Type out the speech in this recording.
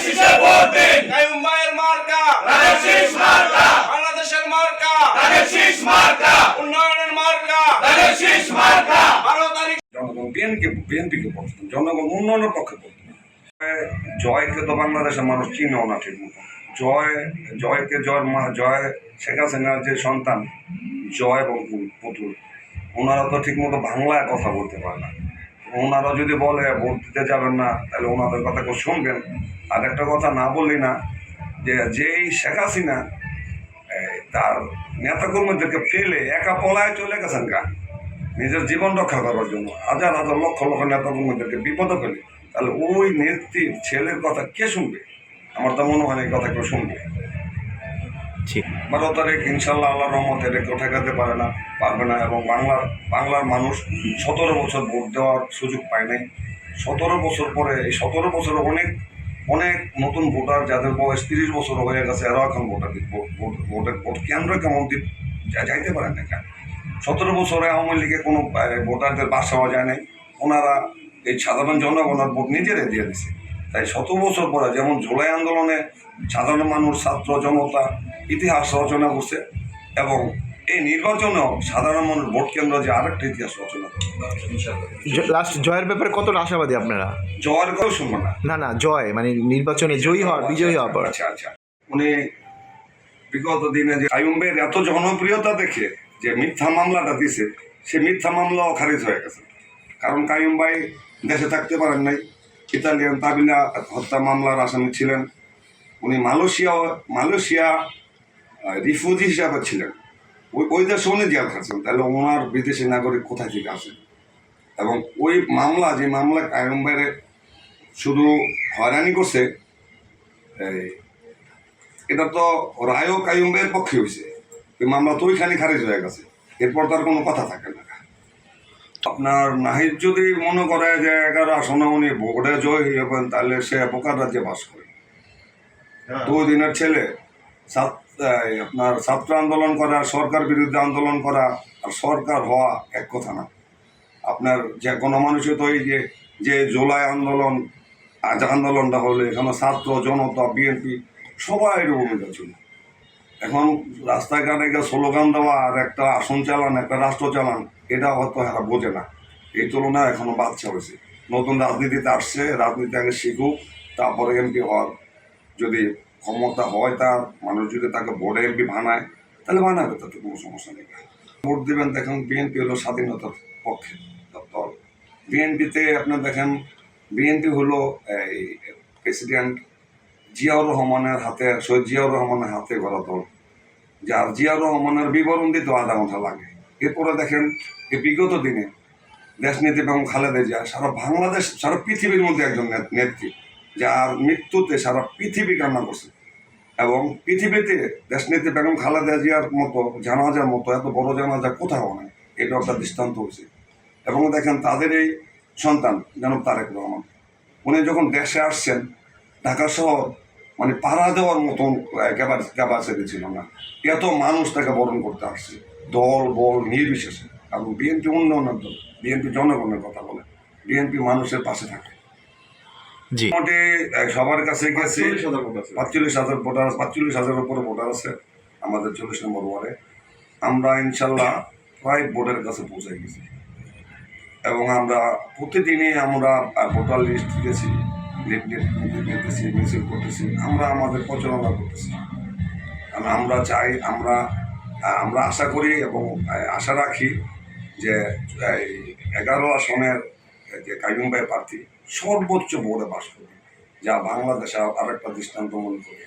শীষে ভোট দিন। কাইয়ুম ভাইয়ের মার্কা ধানের শীষ মার্কা, বাংলাদেশের মার্কা ধানের শীষ মার্কা, উন্নয়নের মার্কা ধানের শীষ মার্কা। 12 তারিখ জনগণ বিএনপিকে পড়তেন, জনগণ উন্নয়নের পক্ষে পড়তেন। জয়কে তো বাংলাদেশের মানুষ চিনেও না ঠিক মতো। জয় শেখ হাসিনার যে সন্তান জয় এবং পুতুল, ওনারা তো ঠিক মতো বাংলায় কথা বলতে পারে না। ওনারা যদি বলে ভোট দিতে যাবেন না, তাহলে ওনাদের কথা কেউ শুনবেন। আর একটা কথা না বললি না, যে যেই শেখ হাসিনা তার নেতাকর্মীদেরকে ফেলে একা পলায় চলে গেছেন নিজের জীবন রক্ষা করার জন্য, হাজার হাজার লক্ষ লক্ষ নেতাকর্মীদেরকে বিপদে ফেলে, তাহলে ওই নেত্রীর ছেলের কথা কে শুনবে? আমার তো মনে হয় এই কথা কেউ শুনবে। 12 তারিখ ইনশাল্লাহ আল্লাহর রহমতে এটা কেউ ঠেকাতে পারবে না। এবং বাংলার মানুষ 17 বছর ভোট দেওয়ার সুযোগ পায় নাই। 17 বছর পরে, এই 17 বছরে অনেক নতুন ভোটার যাদের বয়স 30 বছর হয়ে গেছে, এরাও এখন ভোট কেন্দ্র কেমন যাইতে পারেন না কেন? 17 বছরে আওয়ামী লীগে কোনো ভোটারদের বাস হওয়া যায় নাই। ওনারা এই সাধারণ জনগণের ভোট নিজেরাই দিয়ে দিছে। তাই 17 বছর পরে যেমন জুলাই আন্দোলনে সাধারণ মানুষ, ছাত্র জনতা ইতিহাস রচনা করছে, এবং এই নির্বাচনেও সাধারণ মানুষ ভোট কেন্দ্র যে আরেকটা ইতিহাস রচনা করছে। লাস্ট জয়ের ব্যাপারে কতটা আশাবাদী আপনারা? জয়ের কেউ শুনবো না। না জয় মানে নির্বাচনে জয়ী হওয়ার, বিজয়ী হওয়ার পর। আচ্ছা, উনি বিগত দিনে যে কাইয়ুম ভাইয়ের এত জনপ্রিয়তা দেখে যে মিথ্যা মামলাটা দিছে, সে মিথ্যা মামলাও খারিজ হয়ে গেছে। কারণ কাইয়ুম ভাই দেশে থাকতে পারেন নাই, ইতালিয়ান তাবিলা হত্যা মামলার আসামি ছিলেন। উনি মালয়েশিয়া রিফিউজি হিসাবে ছিলেন, ওই দেশে উনি জেল খাচ্ছেন। তাহলে ওনার বিদেশি নাগরিক কোথায় থেকে আসেন? এবং ওই মামলা, যে মামলা কাইয়ুম ভাইয়ের শুধু হয়রানি করছে, এটা তো রায়ও কাইয়ুম ভাইয়ের পক্ষে হয়েছে। এই মামলা তো ওইখানে খারিজ হয়ে গেছে, এরপর তার কোনো কথা থাকে না। আপনার নাহিদ যদি মনে করে যে 11 আসনে উনি ভোটে জয় হবেন, তাহলে সে বোকার রাজ্যে বাস করে। 2 দিনের ছেলে আপনার ছাত্র আন্দোলন করা, সরকার বিরুদ্ধে আন্দোলন করা আর সরকার হওয়া এক কথা না। আপনার যে কোনো মানুষের তো এই যে জুলাই আন্দোলনটা হলে এখানে ছাত্র জনতা, বিএনপি সবাই ভূমিকা ছিল। এখন রাস্তাঘাটে গিয়ে স্লোগান দেওয়া আর একটা আসন চালান, একটা রাষ্ট্র চালান, এটা হয়তো এরা বোঝে না। এই তুলনায় এখনো বাচ্চা হয়েছে, নতুন রাজনীতিতে আসছে, রাজনীতি আগে শিখুক, তারপরে এমপি হওয়ার যদি ক্ষমতা হয়, তার মানুষ যদি তাকে ভোটে এমপি বানায়, তাহলে বানাবে, তাতে কোনো সমস্যা নেই। ভোট দেবেন, দেখেন বিএনপি হলো স্বাধীনতার পক্ষে দল। বিএনপিতে আপনার দেখেন, বিএনপি হলো এই প্রেসিডেন্ট জিয়াউর রহমানের হাতে, শহীদ জিয়াউর রহমানের হাতে গড়া দল, যার জিয়াউর রহমানের বিবরণ দিতে আধা ঘন্টা লাগে। এরপরে দেখেন এই বিগত দিনে দেশনেত্রী বেগম খালেদা জিয়া সারা বাংলাদেশ, সারা পৃথিবীর মধ্যে একজন নেত্রী, যার মৃত্যুতে সারা পৃথিবী কান্না করছে। এবং পৃথিবীতে দেশনেত্রী বেগম খালেদা জিয়ার মতো জানাজার মতো এত বড় জানাজা কোথাও নাই, এটা একটা দৃষ্টান্ত হয়েছে। এবং দেখেন তাদের এই সন্তান জনাব তারেক রহমান, উনি যখন দেশে আসছেন, ঢাকা শহর মানে পাড়া দেওয়ার মতন ক্যাপাসিটি ছিল না। এত মানুষ তাকে বরণ করতে আসছে, দল বল নির্বিশেষে। এবং বিএনপি উন্নয়নের দল, বিএনপি জনগণের কথা বলে, বিএনপি মানুষের পাশে থাকে। মোটামুটি সবার কাছে গেছে 45,000 ভোটার, 45,000 উপরে ভোটার আছে আমাদের 40 নম্বর ওয়ার্ডে। আমরা ইনশাল্লাহ প্রায় ভোটের কাছে পৌঁছে গেছি, এবং আমরা প্রতিদিনই আমরা ভোটার লিস্ট দিতেছি, নিতেছি, মিছিল করতেছি, আমরা আমাদের প্রচারণা করতেছি। আমরা চাই, আমরা আশা করি এবং আশা রাখি যে 11 আসনের যে কাইয়ুম ভাই প্রার্থী সর্বোচ্চ ভোটে পাস করবে, যা বাংলাদেশে আরেকটা দৃষ্টান্ত মনে করি।